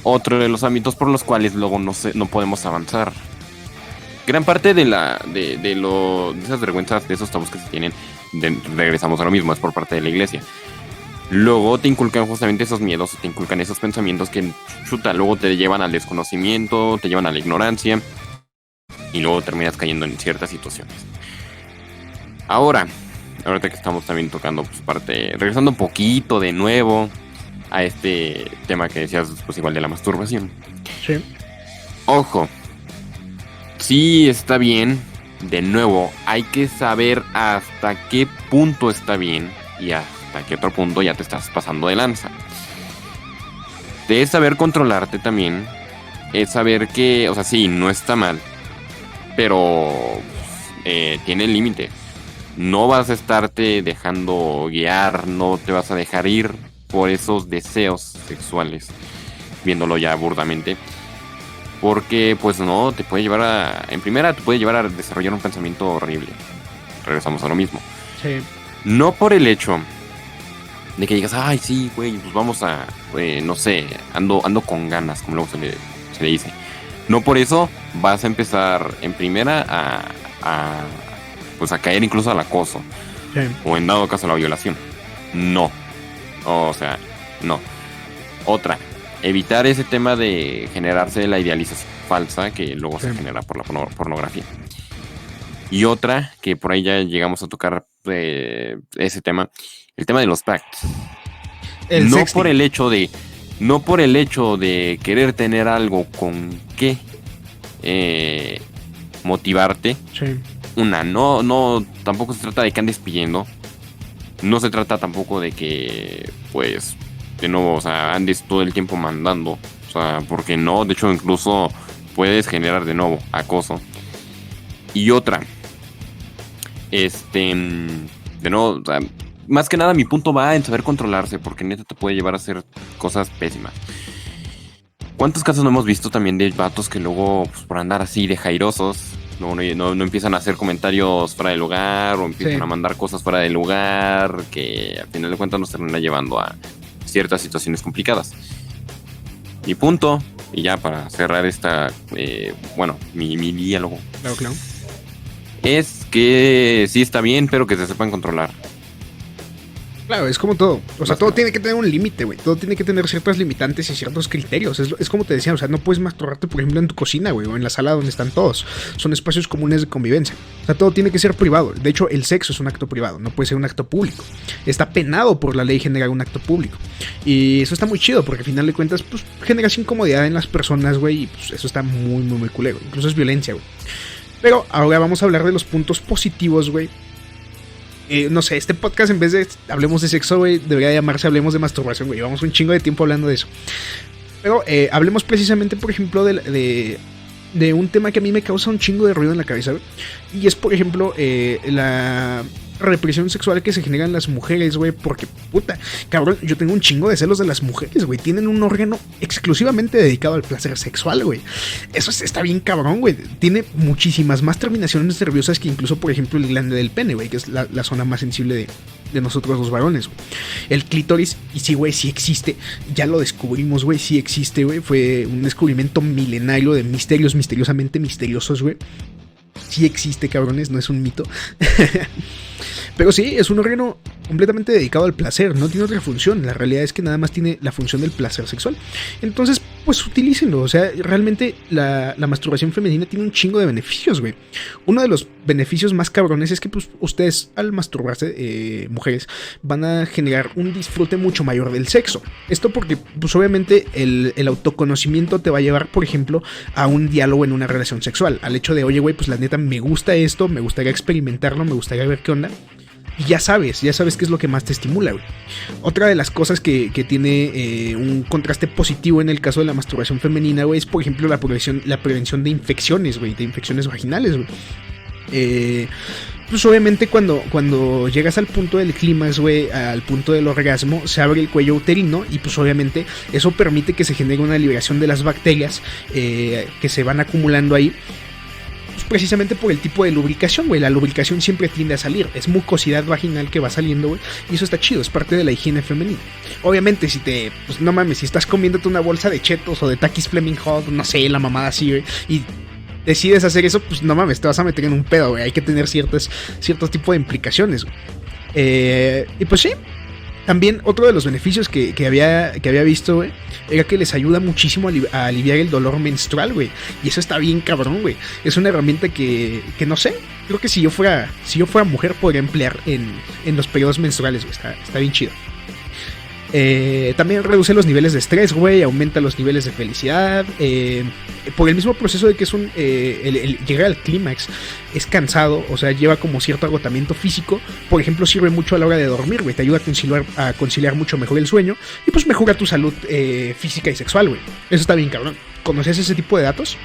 otro de los ámbitos por los cuales luego no podemos avanzar. gran parte de esas vergüenzas, de esos tabús que se tienen, regresamos a lo mismo, es por parte de la iglesia. Luego te inculcan justamente esos miedos, te inculcan esos pensamientos que, chuta, luego te llevan al desconocimiento, te llevan a la ignorancia y luego terminas cayendo en ciertas situaciones. Ahorita que estamos también tocando regresando un poquito de nuevo a este tema que decías, pues igual de la masturbación. Sí. Ojo, sí está bien, de nuevo, hay que saber hasta qué punto está bien y hasta qué otro punto ya te estás pasando de lanza. Es saber controlarte también, es saber que, o sea, sí, no está mal, pero tiene límite. No vas a estarte dejando guiar, no te vas a dejar ir por esos deseos sexuales, viéndolo ya burdamente. Porque, pues no, te puede llevar te puede llevar a desarrollar un pensamiento horrible. Regresamos a lo mismo. Sí. No por el hecho de que digas, ay, sí, güey, pues vamos a, no sé, ando con ganas, como luego se le dice. No por eso vas a empezar en primera pues a caer incluso al acoso. Sí. O en dado caso a la violación. No. O sea, no. Otra, evitar ese tema de generarse la idealización falsa que luego se genera por la pornografía. Y otra, que por ahí ya llegamos a tocar ese tema, el tema de los packs. No por el hecho de querer tener algo con qué motivarte. Sí. No, tampoco se trata de que andes pidiendo. No se trata tampoco de que, pues, de nuevo, o sea, andes todo el tiempo mandando. O sea, porque no, de hecho, incluso puedes generar de nuevo acoso. Y otra, de nuevo, o sea, más que nada mi punto va en saber controlarse, porque neta te puede llevar a hacer cosas pésimas. ¿Cuántos casos no hemos visto también de vatos que luego, pues, por andar así de jairosos, no empiezan a hacer comentarios fuera del lugar o empiezan a mandar cosas fuera del lugar que al final de cuentas nos termina llevando a ciertas situaciones complicadas? Y punto. Y ya para cerrar mi diálogo. Claro. Es que sí está bien, pero que se sepan controlar. Claro, es como todo. O sea, todo tiene que tener un límite, güey. Todo tiene que tener ciertas limitantes y ciertos criterios. Es como te decía, o sea, no puedes masturbarte, por ejemplo, en tu cocina, güey, o en la sala donde están todos. Son espacios comunes de convivencia. O sea, todo tiene que ser privado. De hecho, el sexo es un acto privado, no puede ser un acto público. Está penado por la ley generar un acto público. Y eso está muy chido, porque al final de cuentas, pues, generas incomodidad en las personas, güey, y pues eso está muy, muy, muy culero. Incluso es violencia, güey. Pero ahora vamos a hablar de los puntos positivos, güey. No sé, este podcast en vez de hablemos de sexo, güey, debería llamarse Hablemos de masturbación, güey. Llevamos un chingo de tiempo hablando de eso. Pero hablemos precisamente, por ejemplo, de un tema que a mí me causa un chingo de ruido en la cabeza, güey. Y es, por ejemplo, la represión sexual que se genera en las mujeres, güey. Porque, puta, cabrón, yo tengo un chingo de celos de las mujeres, güey. Tienen un órgano exclusivamente dedicado al placer sexual, güey. Eso está bien cabrón, güey. Tiene muchísimas más terminaciones nerviosas que incluso, por ejemplo, el glande del pene, güey, que es la zona más sensible de nosotros los varones, güey. El clítoris, y sí, güey, sí existe. Ya lo descubrimos, güey, sí existe, güey. Fue un descubrimiento milenario de misterios misteriosamente misteriosos, güey. Sí existe, cabrones, no es un mito. Pero sí, es un órgano completamente dedicado al placer, no tiene otra función. La realidad es que nada más tiene la función del placer sexual. Entonces, pues utilícenlo. O sea, realmente la masturbación femenina tiene un chingo de beneficios, güey. Uno de los beneficios más cabrones es que, pues, ustedes al masturbarse, mujeres, van a generar un disfrute mucho mayor del sexo. Esto porque, pues, obviamente el autoconocimiento te va a llevar, por ejemplo, a un diálogo en una relación sexual. Al hecho de, oye, güey, pues la neta me gusta esto, me gustaría experimentarlo, me gustaría ver qué onda. Y ya sabes qué es lo que más te estimula, güey. Otra de las cosas que tiene un contraste positivo en el caso de la masturbación femenina, güey, es, por ejemplo, la prevención de infecciones, güey, de infecciones vaginales, güey. Pues obviamente cuando llegas al punto del clímax, güey, al punto del orgasmo, se abre el cuello uterino y pues obviamente eso permite que se genere una liberación de las bacterias que se van acumulando ahí. Precisamente por el tipo de lubricación, güey. La lubricación siempre tiende a salir. Es mucosidad vaginal que va saliendo, güey. Y eso está chido, es parte de la higiene femenina. Obviamente, pues no mames, si estás comiéndote una bolsa de chetos o de Takis Flaming Hot, no sé, la mamada así, güey, y decides hacer eso, pues no mames, te vas a meter en un pedo, güey. Hay que tener cierto tipo de implicaciones, güey. Y pues sí. También otro de los beneficios que había visto, güey, era que les ayuda muchísimo a aliviar el dolor menstrual, güey. Y eso está bien cabrón, güey. Es una herramienta que no sé, creo que si yo fuera mujer podría emplear en los periodos menstruales, güey. Está bien chido. También reduce los niveles de estrés, güey, aumenta los niveles de felicidad. Por el mismo proceso de que es el llegar al clímax es cansado, o sea, lleva como cierto agotamiento físico. Por ejemplo, sirve mucho a la hora de dormir, güey, te ayuda a conciliar mucho mejor el sueño y pues mejora tu salud física y sexual, güey. Eso está bien cabrón. ¿Conoces ese tipo de datos?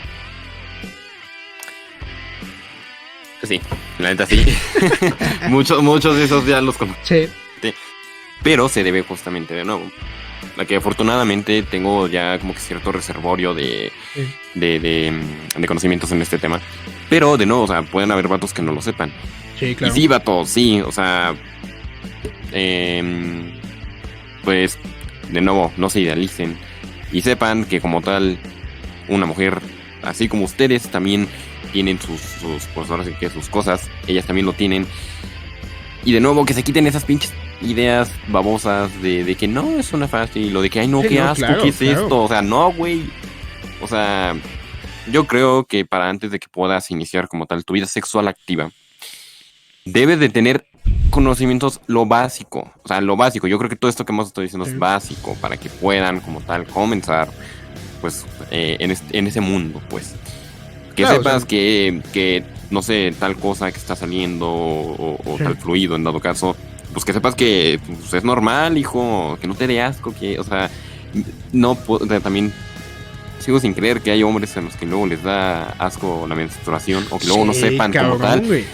Sí, la neta sí. muchos de esos ya los conozco. Sí. Pero se debe justamente de nuevo a que afortunadamente tengo ya como que cierto reservorio de conocimientos en este tema. Pero de nuevo, o sea, pueden haber vatos que no lo sepan. Sí, claro. Y sí, vatos, sí, o sea, pues de nuevo, no se idealicen y sepan que como tal, una mujer, así como ustedes, también tienen pues ahora sí que sus cosas, ellas también lo tienen. Y de nuevo, que se quiten esas pinches ideas babosas de que no es una fácil, o de que ay no, sí, qué no, asco, claro, ¿qué es claro. esto? O sea, no, güey. O sea, yo creo que para antes de que puedas iniciar como tal tu vida sexual activa, debes de tener conocimientos lo básico. O sea, lo básico. Yo creo que todo esto que hemos estado diciendo es básico para que puedan como tal comenzar pues en ese mundo, pues. Que claro, sepas, o sea, que no sé, tal cosa que está saliendo o sí, tal fluido en dado caso, pues que sepas que pues, es normal, hijo, que no te dé asco, que, o sea, no también sigo sin creer que hay hombres en los que luego les da asco la menstruación o que luego no sepan cabrón, como tal, güey.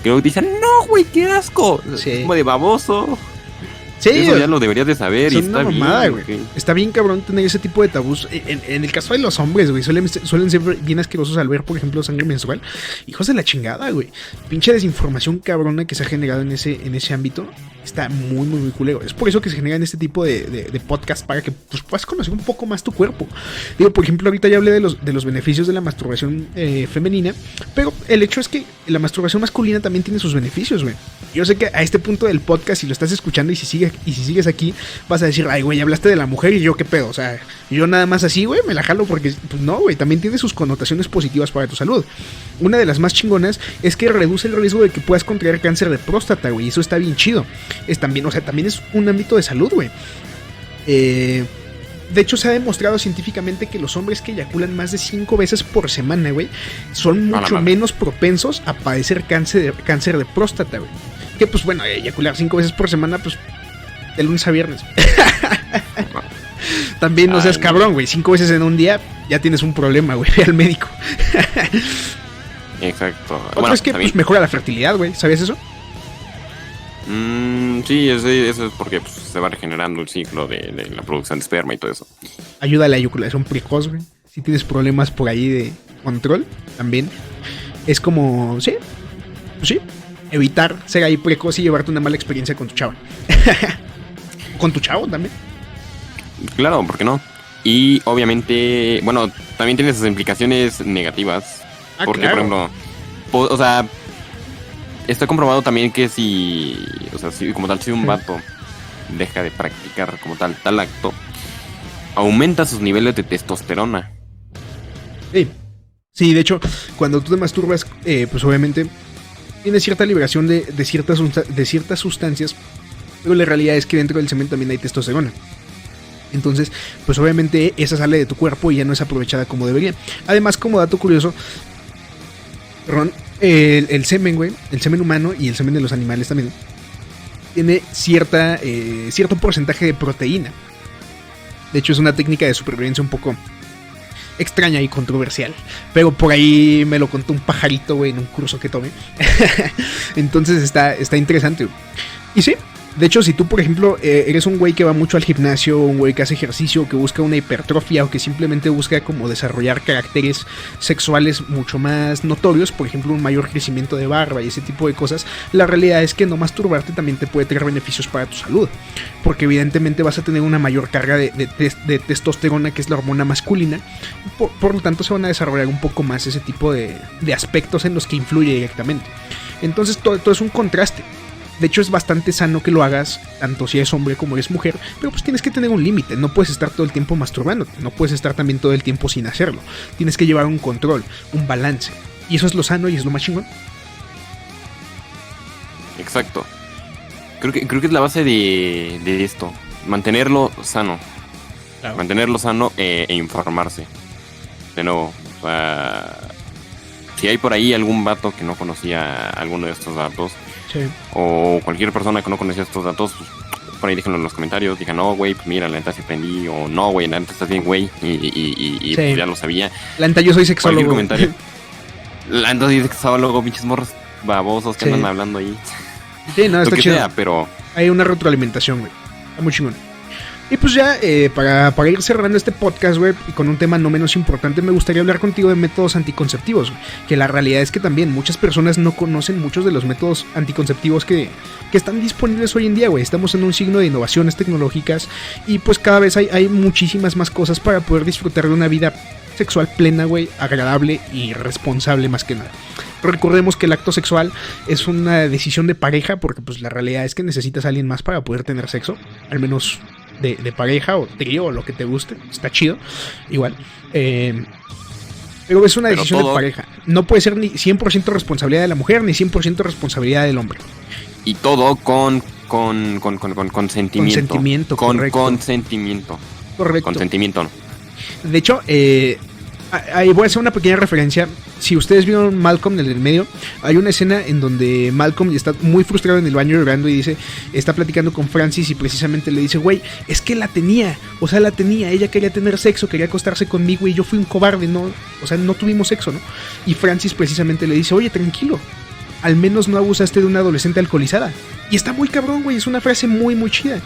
Que luego dicen, no, güey, qué asco, sí, es como de baboso. Sí, eso ya lo deberías de saber y está mamada, bien, güey. Está bien cabrón tener ese tipo de tabús. En el caso de los hombres, güey, suelen ser bien asquerosos al ver, por ejemplo, sangre menstrual. Hijos de la chingada, güey. Pinche desinformación cabrona que se ha generado en ese ámbito. Está muy, muy, muy culero. Es por eso que se generan este tipo de podcast para que pues, puedas conocer un poco más tu cuerpo. Digo, por ejemplo, ahorita ya hablé de los beneficios de la masturbación femenina, pero el hecho es que la masturbación masculina también tiene sus beneficios, güey. Yo sé que a este punto del podcast, si lo estás escuchando y si sigues aquí, vas a decir, ay, güey, hablaste de la mujer y yo qué pedo. O sea, yo nada más así, güey, me la jalo porque, pues no, güey, también tiene sus connotaciones positivas para tu salud. Una de las más chingonas es que reduce el riesgo de que puedas contraer cáncer de próstata, güey. Eso está bien chido. También es un ámbito de salud, güey. De hecho, se ha demostrado científicamente que los hombres que eyaculan más de 5 veces por semana, güey, son mucho menos propensos a padecer cáncer de próstata, güey. Que pues bueno, eyacular 5 veces por semana, pues de lunes a viernes. También no seas cabrón, güey. 5 veces en un día ya tienes un problema, güey. Ve al médico. Exacto. Otra es que pues, mejora la fertilidad, güey. ¿Sabías eso? Sí, eso es porque pues, se va regenerando el ciclo de la producción de esperma y todo eso. Ayuda a la eyaculación precoz, güey. Si tienes problemas por ahí de control, también. Es como, sí, evitar ser ahí precoz y llevarte una mala experiencia con tu chava. Con tu chavo también. Claro, ¿por qué no? Y obviamente, bueno, también tiene sus implicaciones negativas. Porque, claro, por ejemplo, o sea, está comprobado también que si como tal, si un vato deja de practicar como tal acto, aumenta sus niveles de testosterona. Sí, de hecho, cuando tú te masturbas, pues obviamente tienes cierta liberación de ciertas sustancias, pero la realidad es que dentro del semen también hay testosterona. Entonces, pues obviamente esa sale de tu cuerpo y ya no es aprovechada como debería. Además, como dato curioso, el semen, güey, el semen humano y el semen de los animales también tiene cierto porcentaje de proteína. De hecho, es una técnica de supervivencia un poco extraña y controversial, pero por ahí me lo contó un pajarito, güey, en un curso que tomé. Entonces está interesante, güey. Y sí, De hecho, si tú, por ejemplo, eres un güey que va mucho al gimnasio, un güey que hace ejercicio, que busca una hipertrofia o que simplemente busca como desarrollar caracteres sexuales mucho más notorios, por ejemplo, un mayor crecimiento de barba y ese tipo de cosas, la realidad es que no masturbarte también te puede traer beneficios para tu salud, porque evidentemente vas a tener una mayor carga de testosterona, que es la hormona masculina, por lo tanto se van a desarrollar un poco más ese tipo de aspectos en los que influye directamente. Entonces todo es un contraste. De hecho, es bastante sano que lo hagas, tanto si eres hombre como eres mujer, pero pues tienes que tener un límite. No puedes estar todo el tiempo masturbándote, no puedes estar también todo el tiempo sin hacerlo. Tienes que llevar un control, un balance. Y eso es lo sano y es lo más chingón. Exacto. Creo que es la base de esto. Mantenerlo sano. Claro. Mantenerlo sano e informarse. De nuevo, si hay por ahí algún vato que no conocía alguno de estos datos, Sí. o cualquier persona que no conocía estos datos, pues, por ahí déjenlo en los comentarios. Digan, no, güey, pues mira, la neta sí aprendí. O no, güey, la neta estás bien, güey. Y Sí. pues ya lo sabía. La neta, yo soy Cualquier sexólogo. comentario. La neta sí sexólogo, pinches morros babosos que Sí. andan hablando ahí. Sí, no, Lo está que chido. sea, pero Hay una retroalimentación, güey. Está muy chingón. Y pues ya, para ir cerrando este podcast, güey, y con un tema no menos importante, me gustaría hablar contigo de métodos anticonceptivos, güey. Que la realidad es que también muchas personas no conocen muchos de los métodos anticonceptivos que están disponibles hoy en día, güey. Estamos en un signo de innovaciones tecnológicas y pues cada vez hay muchísimas más cosas para poder disfrutar de una vida sexual plena, güey, agradable y responsable más que nada. Recordemos que el acto sexual es una decisión de pareja, porque pues la realidad es que necesitas a alguien más para poder tener sexo, al menos de pareja o trío o lo que te guste, está chido, igual. Pero es una decisión de pareja. No puede ser ni 100% responsabilidad de la mujer ni 100% responsabilidad del hombre. y todo con consentimiento. Consentimiento, con correcto. consentimiento. Correcto. Consentimiento, ¿no? De hecho, ahí voy a hacer una pequeña referencia. Si ustedes vieron Malcolm en el medio, hay una escena en donde Malcolm está muy frustrado en el baño llorando y dice, está platicando con Francis y precisamente le dice, güey, es que la tenía, ella quería tener sexo, quería acostarse conmigo y yo fui un cobarde, no, o sea, no tuvimos sexo, ¿no? Y Francis precisamente le dice, oye, tranquilo, al menos no abusaste de una adolescente alcoholizada. Y está muy cabrón, güey, es una frase muy, muy chida.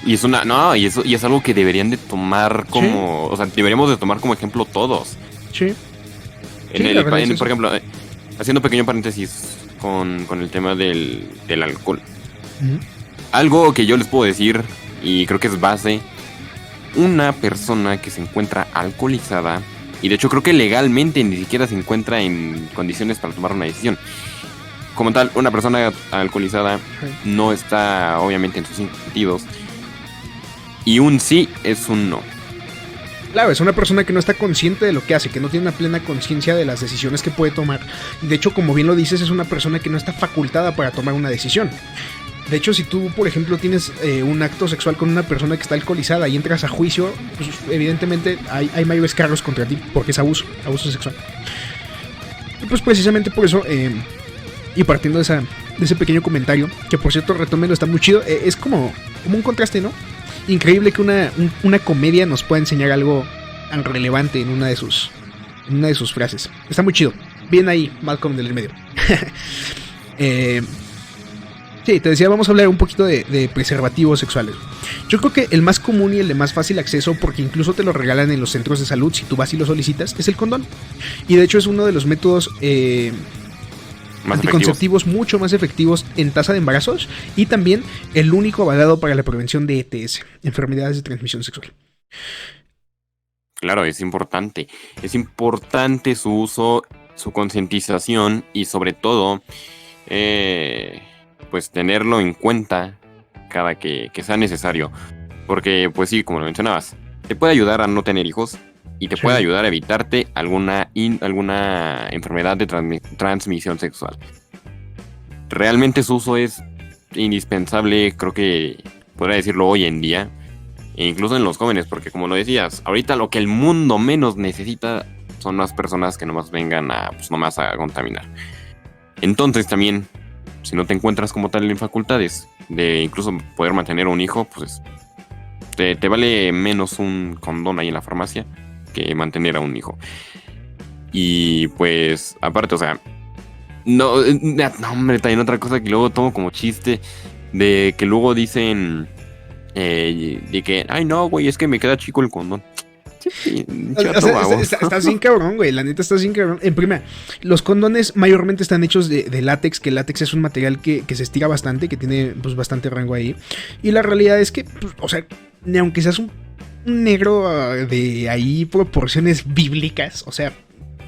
Y es y es algo que deberían de tomar como, o sea, deberíamos de tomar como ejemplo todos. Sí. Por ejemplo, haciendo un pequeño paréntesis con el tema del alcohol. Uh-huh. Algo que yo les puedo decir, y creo que es base, una persona que se encuentra alcoholizada, y de hecho creo que legalmente ni siquiera se encuentra en condiciones para tomar una decisión. Como tal, una persona alcoholizada no está obviamente en sus sentidos, y un sí es un no. Claro, es una persona que no está consciente de lo que hace, que no tiene una plena conciencia de las decisiones que puede tomar. De hecho, como bien lo dices, es una persona que no está facultada para tomar una decisión. De hecho, si tú, por ejemplo, tienes un acto sexual con una persona que está alcoholizada y entras a juicio, pues evidentemente hay mayores cargos contra ti, porque es abuso sexual. Y pues precisamente por eso, y partiendo de ese pequeño comentario, que por cierto, retómelo, está muy chido, es como un contraste, ¿no? Increíble que una comedia nos pueda enseñar algo tan relevante en una de sus frases. Está muy chido. Bien ahí, Malcolm del medio. Sí, te decía, vamos a hablar un poquito de preservativos sexuales. Yo creo que el más común y el de más fácil acceso, porque incluso te lo regalan en los centros de salud si tú vas y lo solicitas, es el condón. Y de hecho es uno de los métodos anticonceptivos mucho más efectivos en tasa de embarazos y también el único avalado para la prevención de ETS, enfermedades de transmisión sexual. Claro, es importante su uso, su concientización y sobre todo pues tenerlo en cuenta cada que sea necesario, porque pues sí, como lo mencionabas, te puede ayudar a no tener hijos y te puede ayudar a evitarte alguna enfermedad de transmisión sexual. Realmente su uso es indispensable, creo que podría decirlo hoy en día, e incluso en los jóvenes, porque como lo decías, ahorita lo que el mundo menos necesita son más personas que nomás vengan nomás a contaminar. Entonces también, si no te encuentras como tal en facultades de incluso poder mantener un hijo, pues te vale menos un condón ahí en la farmacia que mantener a un hijo. Y pues aparte, o sea, no hombre, también otra cosa que luego tomo como chiste de que luego dicen de que, ay no, güey, es que me queda chico el condón. Sí, o sea, estás bien cabrón, güey. La neta estás bien cabrón. En primera, los condones mayormente están hechos de látex, que el látex es un material que se estira bastante, que tiene pues bastante rango ahí. Y la realidad es que, pues, o sea, ni aunque seas un negro de ahí proporciones bíblicas, o sea,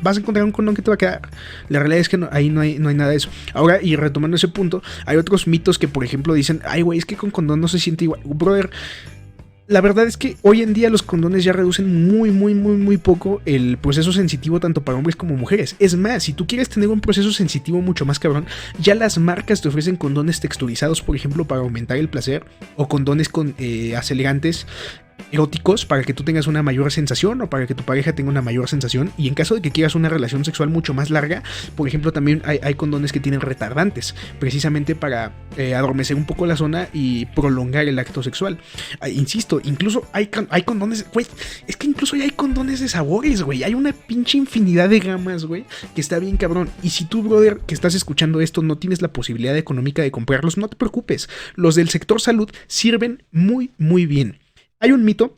vas a encontrar un condón que te va a quedar. La realidad es que ahí no hay nada de eso. Ahora, y retomando ese punto, hay otros mitos que, por ejemplo, dicen, ay, güey, es que con condón no se siente igual. Brother, la verdad es que hoy en día los condones ya reducen muy poco el proceso sensitivo tanto para hombres como mujeres. Es más, si tú quieres tener un proceso sensitivo mucho más cabrón, ya las marcas te ofrecen condones texturizados, por ejemplo, para aumentar el placer, o condones con acelerantes eróticos para que tú tengas una mayor sensación o para que tu pareja tenga una mayor sensación. Y en caso de que quieras una relación sexual mucho más larga, por ejemplo, también hay condones que tienen retardantes, precisamente para adormecer un poco la zona y prolongar el acto sexual. Insisto, incluso hay condones, güey, es que incluso ya hay condones de sabores, güey. Hay una pinche infinidad de gamas, güey, que está bien cabrón. Y si tú, brother, que estás escuchando esto, no tienes la posibilidad económica de comprarlos, no te preocupes. Los del sector salud sirven muy bien. Hay un mito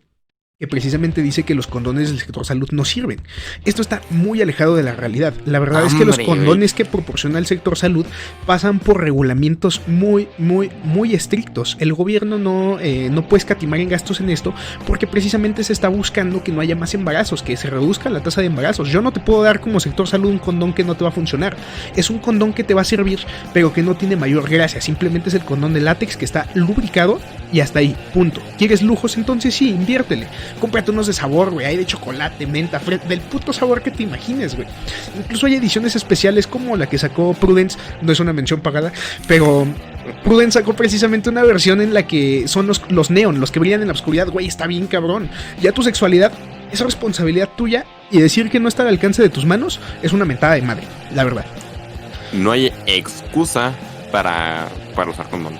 que precisamente dice que los condones del sector salud no sirven. Esto está muy alejado de la realidad. La verdad es que los condones que proporciona el sector salud pasan por regulamientos muy estrictos. El gobierno no puede escatimar en gastos en esto porque precisamente se está buscando que no haya más embarazos, que se reduzca la tasa de embarazos. Yo no te puedo dar como sector salud un condón que no te va a funcionar. Es un condón que te va a servir, pero que no tiene mayor gracia. Simplemente es el condón de látex que está lubricado y hasta ahí, punto. ¿Quieres lujos? Entonces sí, inviértele. Cómprate unos de sabor, güey. Hay de chocolate, menta, del puto sabor que te imagines, güey. Incluso hay ediciones especiales como la que sacó Prudence. No es una mención pagada, pero Prudence sacó precisamente una versión en la que son los neon, los que brillan en la oscuridad. Güey, está bien cabrón. Ya tu sexualidad es responsabilidad tuya y decir que no está al alcance de tus manos es una mentada de madre, la verdad. No hay excusa para usar condón.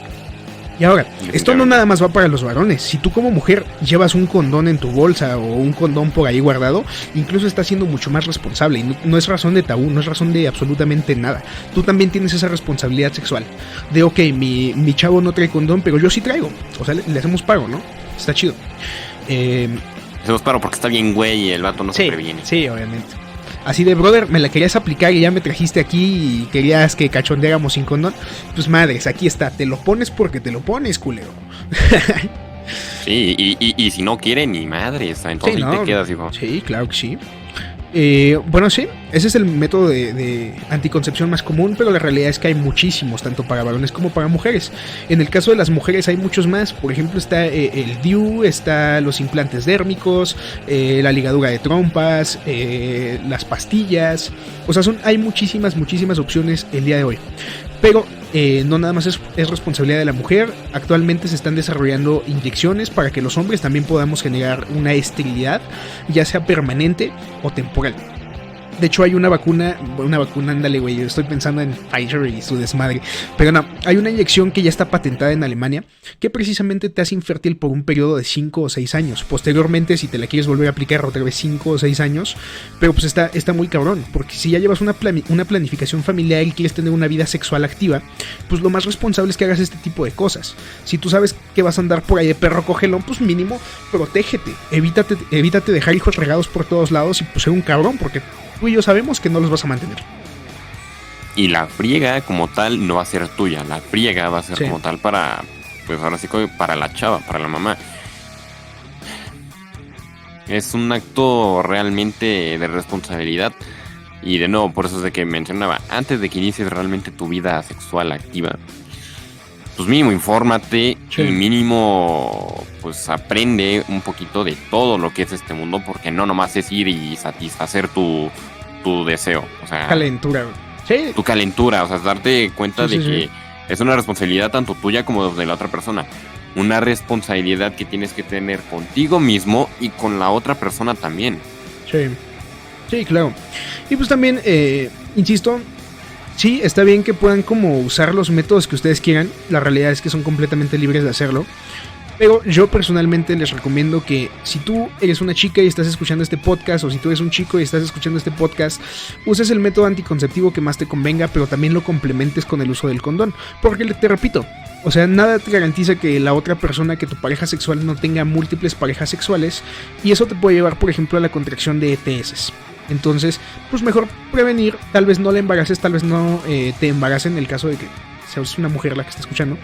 Y ahora, esto no nada más va para los varones. Si tú como mujer llevas un condón en tu bolsa o un condón por ahí guardado, incluso estás siendo mucho más responsable. Y no es razón de tabú, no es razón de absolutamente nada. Tú también tienes esa responsabilidad sexual. De ok, mi chavo no trae condón, pero yo sí traigo. O sea, le hacemos paro, ¿no? Está chido. Hacemos paro porque está bien güey y el vato no se previene. Sí, obviamente. Así de, brother, me la querías aplicar y ya me trajiste aquí y querías que cachondeáramos sin condón. Pues madres, aquí está, te lo pones porque te lo pones, culero. Sí, y si no quiere, ni madres, entonces sí, no, te quedas, hijo. Sí, claro que sí. Bueno, sí, ese es el método de anticoncepción más común, pero la realidad es que hay muchísimos, tanto para varones como para mujeres. En el caso de las mujeres hay muchos más, por ejemplo está el DIU, está los implantes dérmicos, la ligadura de trompas, las pastillas, o sea, hay muchísimas opciones el día de hoy. Pero no nada más es responsabilidad de la mujer. Actualmente se están desarrollando inyecciones para que los hombres también podamos generar una esterilidad, ya sea permanente o temporal. De hecho hay una vacuna, ándale güey, yo estoy pensando en Pfizer y su desmadre, pero no, hay una inyección que ya está patentada en Alemania, que precisamente te hace infértil por un periodo de 5 o 6 años, posteriormente si te la quieres volver a aplicar otra vez 5 o 6 años, pero pues está muy cabrón, porque si ya llevas una planificación familiar y quieres tener una vida sexual activa, pues lo más responsable es que hagas este tipo de cosas. Si tú sabes que vas a andar por ahí de perro cogelón, pues mínimo, protégete, evítate dejar hijos regados por todos lados y pues ser un cabrón, porque tú y yo sabemos que no los vas a mantener. Y la friega como tal no va a ser tuya. La friega va a ser como tal para, pues ahora sí que para la chava, para la mamá. Es un acto realmente de responsabilidad. Y de nuevo, por eso es de que mencionaba, antes de que inicies realmente tu vida sexual activa, pues mínimo infórmate y mínimo pues aprende un poquito de todo lo que es este mundo, porque no nomás es ir y satisfacer tu deseo, o sea, calentura. Sí. Tu calentura, o sea, darte cuenta de que es una responsabilidad tanto tuya como de la otra persona. Una responsabilidad que tienes que tener contigo mismo y con la otra persona también. Sí, claro. Y pues también, insisto, sí, está bien que puedan como usar los métodos que ustedes quieran. La realidad es que son completamente libres de hacerlo. Pero yo personalmente les recomiendo que si tú eres una chica y estás escuchando este podcast, o si tú eres un chico y estás escuchando este podcast, uses el método anticonceptivo que más te convenga, pero también lo complementes con el uso del condón. Porque te repito, O sea, nada te garantiza que la otra persona, que tu pareja sexual no tenga múltiples parejas sexuales, y eso te puede llevar, por ejemplo, a la contracción de ETS. Entonces, pues mejor prevenir, tal vez no la embaraces, tal vez no te embaracen en el caso de que seas una mujer la que está escuchando.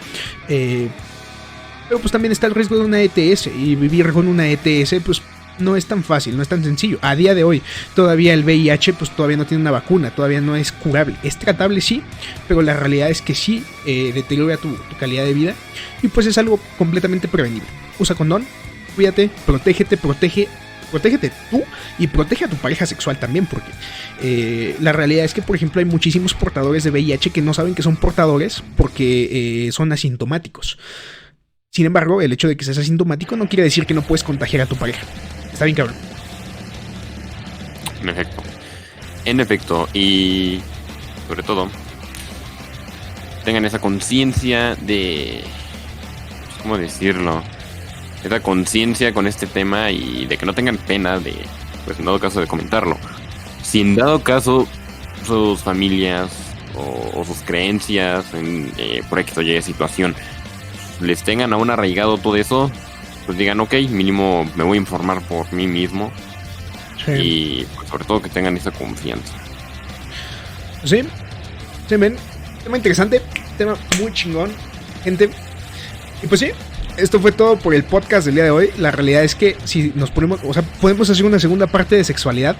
Pero pues también está el riesgo de una ETS, y vivir con una ETS pues no es tan fácil, no es tan sencillo. A día de hoy todavía el VIH pues todavía no tiene una vacuna, todavía no es curable. Es tratable, sí, pero la realidad es que sí deteriora tu calidad de vida, y pues es algo completamente prevenible. Usa condón, cuídate, protégete tú y protege a tu pareja sexual también, porque la realidad es que, por ejemplo, hay muchísimos portadores de VIH que no saben que son portadores porque son asintomáticos. Sin embargo, el hecho de que seas asintomático no quiere decir que no puedes contagiar a tu pareja. Está bien, cabrón. En efecto, y sobre todo, tengan esa conciencia de, ¿cómo decirlo? Esa conciencia con este tema, y de que no tengan pena de, pues en dado caso, de comentarlo. Si en dado caso sus familias o sus creencias por X o Y situación les tengan aún arraigado todo eso, pues digan, ok, mínimo me voy a informar por mí mismo. Sí. Y pues, sobre todo que tengan esa confianza. Sí, men, tema interesante, tema muy chingón, gente. Y pues sí, esto fue todo por el podcast del día de hoy. La realidad es que si nos ponemos, o sea, podemos hacer una segunda parte de sexualidad.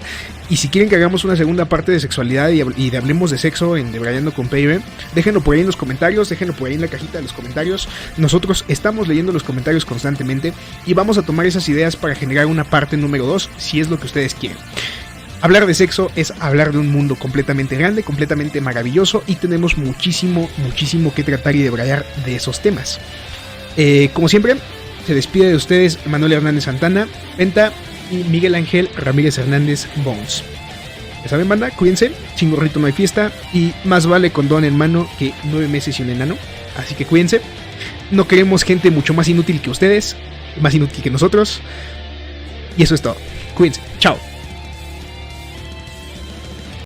Y si quieren que hagamos una segunda parte de sexualidad y de hablemos de sexo en Debrayando con PIB, déjenlo por ahí en los comentarios, déjenlo por ahí en la cajita de los comentarios. Nosotros estamos leyendo los comentarios constantemente y vamos a tomar esas ideas para generar una parte número 2, si es lo que ustedes quieren. Hablar de sexo es hablar de un mundo completamente grande, completamente maravilloso, y tenemos muchísimo que tratar y debrayar de esos temas. Como siempre, se despide de ustedes Manuel Hernández Santana, Penta, y Miguel Ángel Ramírez Hernández Bones. Ya saben, banda, cuídense, chingorrito no hay fiesta, y más vale condón en mano que 9 meses y un enano. Así que cuídense. No queremos gente mucho más inútil que ustedes, más inútil que nosotros. Y eso es todo. Cuídense. Chao.